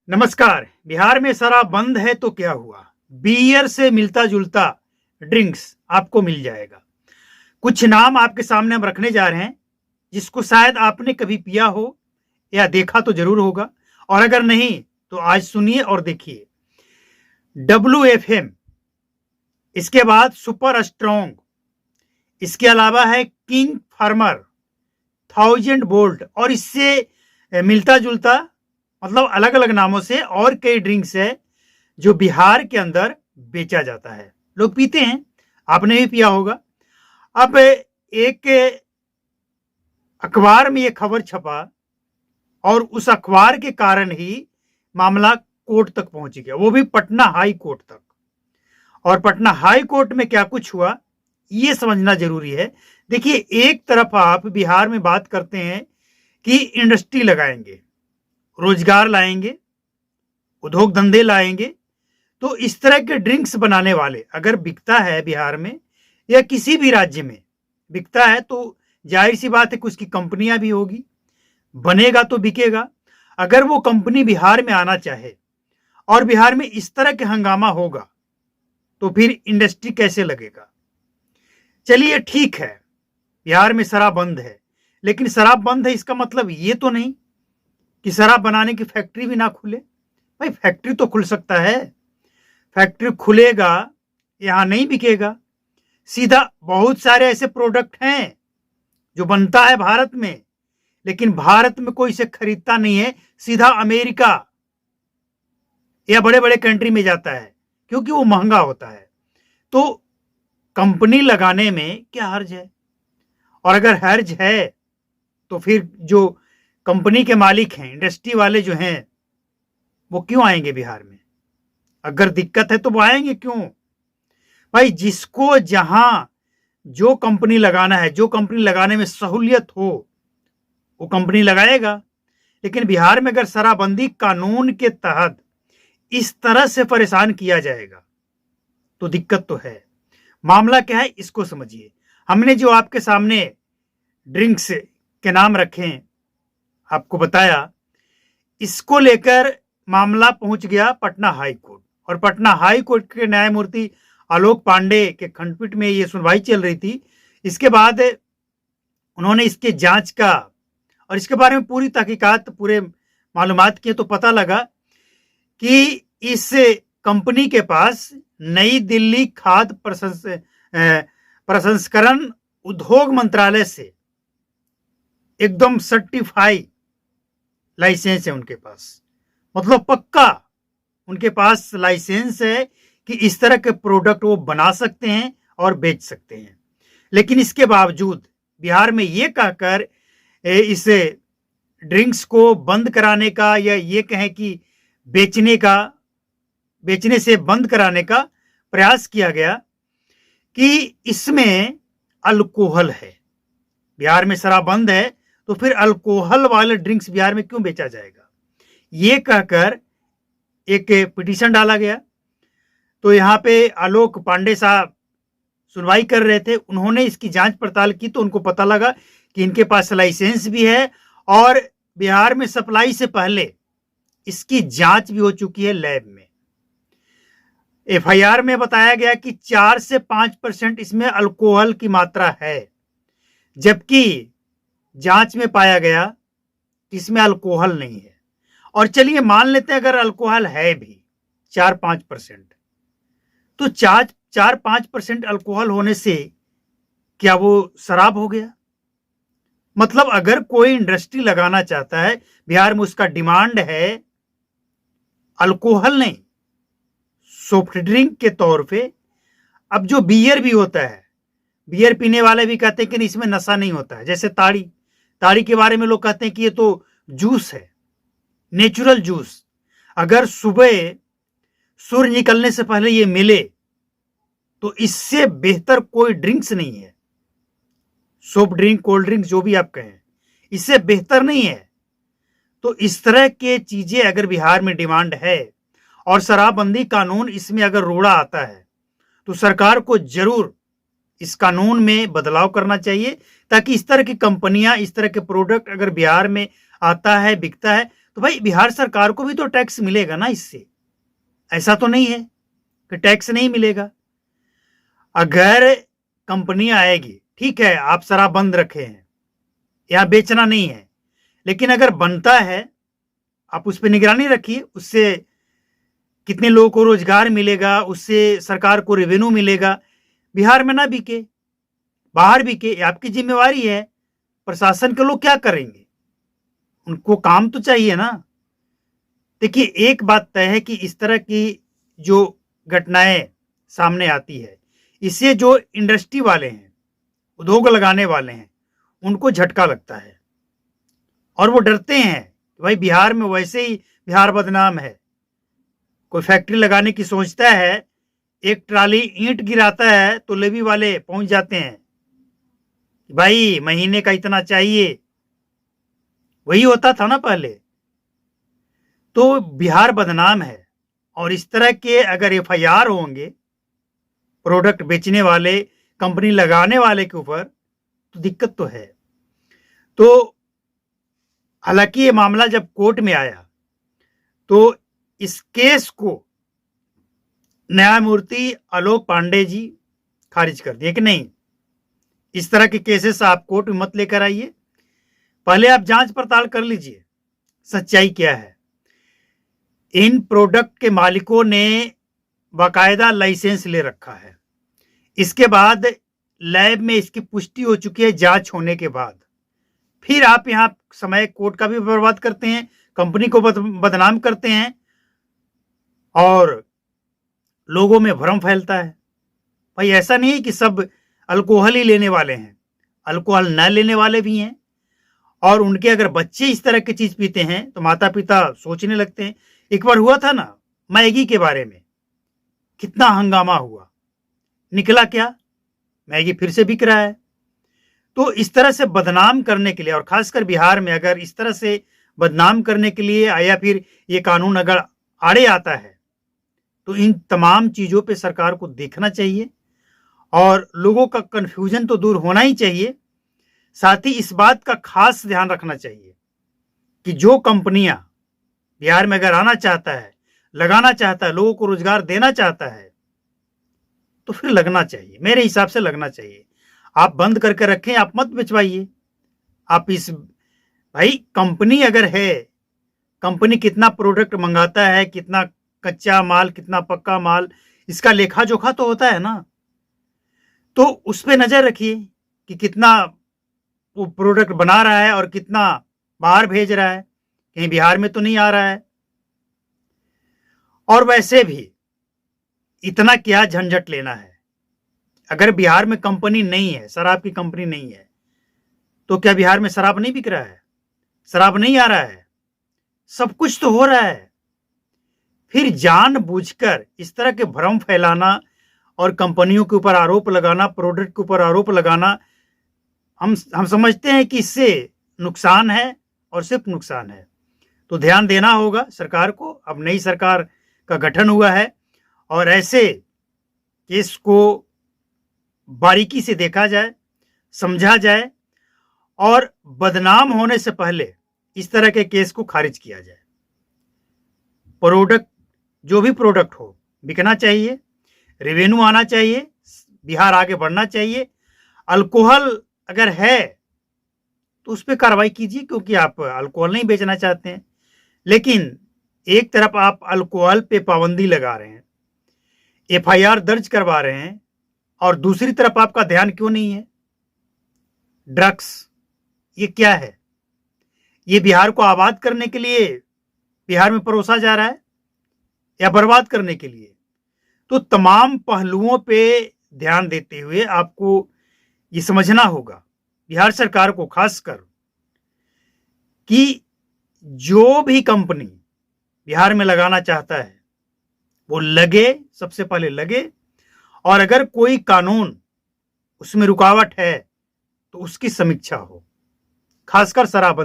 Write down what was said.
नमस्कार। बिहार में शराब बंद है तो क्या हुआ? बियर से मिलता जुलता ड्रिंक्स आपको मिल जाएगा। कुछ नाम आपके सामने हम रखने जा रहे हैं, जिसको शायद आपने कभी पिया हो या देखा तो जरूर होगा, और अगर नहीं तो आज सुनिए और देखिए। WFM, इसके बाद सुपर स्ट्रॉन्ग, इसके अलावा है किंग फार्मर, 1000 बोल्ट, और इससे मिलता जुलता मतलब अलग अलग नामों से और कई ड्रिंक्स है जो बिहार के अंदर बेचा जाता है। लोग पीते हैं, आपने भी पिया होगा। अब एक अखबार में ये खबर छपा और उस अखबार के कारण ही मामला कोर्ट तक पहुंच गया, वो भी पटना हाई कोर्ट तक। और पटना हाई कोर्ट में क्या कुछ हुआ ये समझना जरूरी है। देखिए, एक तरफ आप बिहार में बात करते हैं कि इंडस्ट्री लगाएंगे, रोजगार लाएंगे, उद्योग धंधे लाएंगे, तो इस तरह के ड्रिंक्स बनाने वाले अगर बिकता है बिहार में या किसी भी राज्य में बिकता है तो जाहिर सी बात है कि उसकी कंपनियां भी होगी, बनेगा तो बिकेगा। अगर वो कंपनी बिहार में आना चाहे और बिहार में इस तरह के हंगामा होगा तो फिर इंडस्ट्री कैसे लगेगा? चलिए ठीक है, बिहार में शराब बंद है, लेकिन शराब बंद है इसका मतलब ये तो नहीं कि शराब बनाने की फैक्ट्री भी ना खुले। भाई, फैक्ट्री तो खुल सकता है, फैक्ट्री खुलेगा, यहां नहीं बिकेगा। सीधा बहुत सारे ऐसे प्रोडक्ट हैं जो बनता है भारत में, लेकिन भारत में कोई इसे खरीदता नहीं है, सीधा अमेरिका या बड़े बड़े कंट्री में जाता है क्योंकि वो महंगा होता है। तो कंपनी लगाने में क्या हर्ज है? और अगर हर्ज है तो फिर जो कंपनी के मालिक हैं, इंडस्ट्री वाले जो हैं, वो क्यों आएंगे बिहार में? अगर दिक्कत है तो वो आएंगे क्यों? भाई, जिसको जहां जो कंपनी लगाना है, जो कंपनी लगाने में सहूलियत हो, वो कंपनी लगाएगा। लेकिन बिहार में अगर शराबबंदी कानून के तहत इस तरह से परेशान किया जाएगा तो दिक्कत तो है। मामला क्या है इसको समझिए। हमने जो आपके सामने ड्रिंक्स के नाम रखे हैं, आपको बताया, इसको लेकर मामला पहुंच गया पटना हाई कोर्ट, और पटना हाई कोर्ट के न्यायमूर्ति आलोक पांडे के खंडपीठ में ये सुनवाई चल रही थी। इसके बाद उन्होंने इसके जांच का और इसके बारे में पूरी तहकीकात, पूरे मालूमात किए तो पता लगा कि इस कंपनी के पास नई दिल्ली खाद्य प्रसंस्करण उद्योग मंत्रालय से एकदम सर्टिफाई लाइसेंस है उनके पास, मतलब पक्का उनके पास लाइसेंस है कि इस तरह के प्रोडक्ट वो बना सकते हैं और बेच सकते हैं। लेकिन इसके बावजूद बिहार में ये कहकर इस ड्रिंक्स को बंद कराने का, या ये कहें कि बेचने से बंद कराने का प्रयास किया गया कि इसमें अल्कोहल है। बिहार में शराब बंद है तो फिर अल्कोहल वाले ड्रिंक्स बिहार में क्यों बेचा जाएगा? ये कहकर एक पिटीशन डाला गया। तो यहाँ पे आलोक पांडे साहब सुनवाई कर रहे थे, उन्होंने इसकी जांच पड़ताल की तो उनको पता लगा कि इनके पास लाइसेंस भी है और बिहार में सप्लाई से पहले इसकी जांच भी हो चुकी है लैब में। FIR में बताया गया कि 4 से 5% इसमें अल्कोहल की मात्रा है, जबकि जांच में पाया गया कि इसमें अल्कोहल नहीं है। और चलिए मान लेते हैं अगर अल्कोहल है भी 4-5%, तो 4-5% अल्कोहल होने से क्या वो शराब हो गया? मतलब अगर कोई इंडस्ट्री लगाना चाहता है बिहार में, उसका डिमांड है अल्कोहल नहीं, सॉफ्ट ड्रिंक के तौर पे। अब जो बियर भी होता है, बियर पीने वाले भी कहते हैं कि इसमें नशा नहीं होता है। जैसे ताड़ी के बारे में लोग कहते हैं कि ये तो जूस है, नेचुरल जूस। अगर सुबह सूर्य निकलने से पहले ये मिले तो इससे बेहतर कोई ड्रिंक्स नहीं है। सॉफ्ट ड्रिंक, कोल्ड ड्रिंक, जो भी आप कहें, इससे बेहतर नहीं है। तो इस तरह के चीजें अगर बिहार में डिमांड है और शराबबंदी कानून इसमें अगर रोड़ा आता है तो सरकार को जरूर इस कानून में बदलाव करना चाहिए, ताकि इस तरह की कंपनियां, इस तरह के प्रोडक्ट अगर बिहार में आता है, बिकता है, तो भाई बिहार सरकार को भी तो टैक्स मिलेगा ना इससे। ऐसा तो नहीं है कि टैक्स नहीं मिलेगा। अगर कंपनी आएगी, ठीक है आप शराब बंद रखे हैं, यहाँ बेचना नहीं है, लेकिन अगर बनता है आप उस पर निगरानी रखिए, उससे कितने लोगों को रोजगार मिलेगा, उससे सरकार को रेवेन्यू मिलेगा, बिहार में ना बिके बाहर बिके, आपकी जिम्मेवारी है। प्रशासन के लोग क्या करेंगे, उनको काम तो चाहिए ना। देखिए एक बात तय है कि इस तरह की जो घटनाएं सामने आती है, इससे जो इंडस्ट्री वाले हैं, उद्योग लगाने वाले हैं, उनको झटका लगता है और वो डरते हैं। भाई बिहार में वैसे ही बिहार बदनाम है। कोई फैक्ट्री लगाने की सोचता है, एक ट्राली ईंट गिराता है तो लेवी वाले पहुंच जाते हैं, भाई महीने का इतना चाहिए। वही होता था ना पहले। तो बिहार बदनाम है और इस तरह के अगर एफआईआर होंगे प्रोडक्ट बेचने वाले, कंपनी लगाने वाले के ऊपर, तो दिक्कत तो है। तो हालांकि ये मामला जब कोर्ट में आया तो इस केस को न्यायमूर्ति आलोक पांडे जी खारिज कर दिए कि नहीं, इस तरह के केसेस आप कोर्ट में मत लेकर आइए, पहले आप जांच पड़ताल कर लीजिए सच्चाई क्या है। इन प्रोडक्ट के मालिकों ने बाकायदा लाइसेंस ले रखा है, इसके बाद लैब में इसकी पुष्टि हो चुकी है जांच होने के बाद, फिर आप यहां समय कोर्ट का भी बर्बाद करते हैं, कंपनी को बदनाम करते हैं और लोगों में भ्रम फैलता है। भाई ऐसा नहीं है कि सब अल्कोहल ही लेने वाले हैं, अल्कोहल न लेने वाले भी हैं, और उनके अगर बच्चे इस तरह की चीज पीते हैं तो माता पिता सोचने लगते हैं। एक बार हुआ था ना मैगी के बारे में, कितना हंगामा हुआ, निकला क्या, मैगी फिर से बिक रहा है। तो इस तरह से बदनाम करने के लिए, और खासकर बिहार में अगर इस तरह से बदनाम करने के लिए या फिर ये कानून अगर आड़े आता है, तो इन तमाम चीजों पे सरकार को देखना चाहिए और लोगों का कंफ्यूजन तो दूर होना ही चाहिए। साथ ही इस बात का खास ध्यान रखना चाहिए कि जो कंपनियां बिहार में अगर आना चाहता है, लगाना चाहता है, लोगों को रोजगार देना चाहता है, तो फिर लगना चाहिए, मेरे हिसाब से लगना चाहिए। आप बंद करके रखें, आप मत बिचवाइए। आप इस भाई कंपनी अगर है, कंपनी कितना प्रोडक्ट मंगाता है, कितना कच्चा माल, कितना पक्का माल, इसका लेखा जोखा तो होता है ना। तो उस पर नजर रखिए कि कितना वो प्रोडक्ट बना रहा है और कितना बाहर भेज रहा है, कहीं बिहार में तो नहीं आ रहा है। और वैसे भी इतना क्या झंझट लेना है, अगर बिहार में कंपनी नहीं है, शराब की कंपनी नहीं है, तो क्या बिहार में शराब नहीं बिक रहा है, शराब नहीं आ रहा है, सब कुछ तो हो रहा है। फिर जानबूझकर इस तरह के भ्रम फैलाना और कंपनियों के ऊपर आरोप लगाना, प्रोडक्ट के ऊपर आरोप लगाना, हम समझते हैं कि इससे नुकसान है और सिर्फ नुकसान है। तो ध्यान देना होगा सरकार को। अब नई सरकार का गठन हुआ है और ऐसे केस को बारीकी से देखा जाए, समझा जाए और बदनाम होने से पहले इस तरह के केस को खारिज किया जाए। प्रोडक्ट, जो भी प्रोडक्ट हो, बिकना चाहिए, रेवेन्यू आना चाहिए, बिहार आगे बढ़ना चाहिए। अल्कोहल अगर है तो उस पर कार्रवाई कीजिए, क्योंकि आप अल्कोहल नहीं बेचना चाहते हैं। लेकिन एक तरफ आप अल्कोहल पे पाबंदी लगा रहे हैं, एफआईआर दर्ज करवा रहे हैं, और दूसरी तरफ आपका ध्यान क्यों नहीं है ड्रग्स? ये क्या है? ये बिहार को आबाद करने के लिए बिहार में परोसा जा रहा है या बर्बाद करने के लिए? तो तमाम पहलुओं पे ध्यान देते हुए आपको ये समझना होगा, बिहार सरकार को खासकर, कि जो भी कंपनी बिहार में लगाना चाहता है वो लगे, सबसे पहले लगे, और अगर कोई कानून उसमें रुकावट है तो उसकी समीक्षा हो, खासकर शराब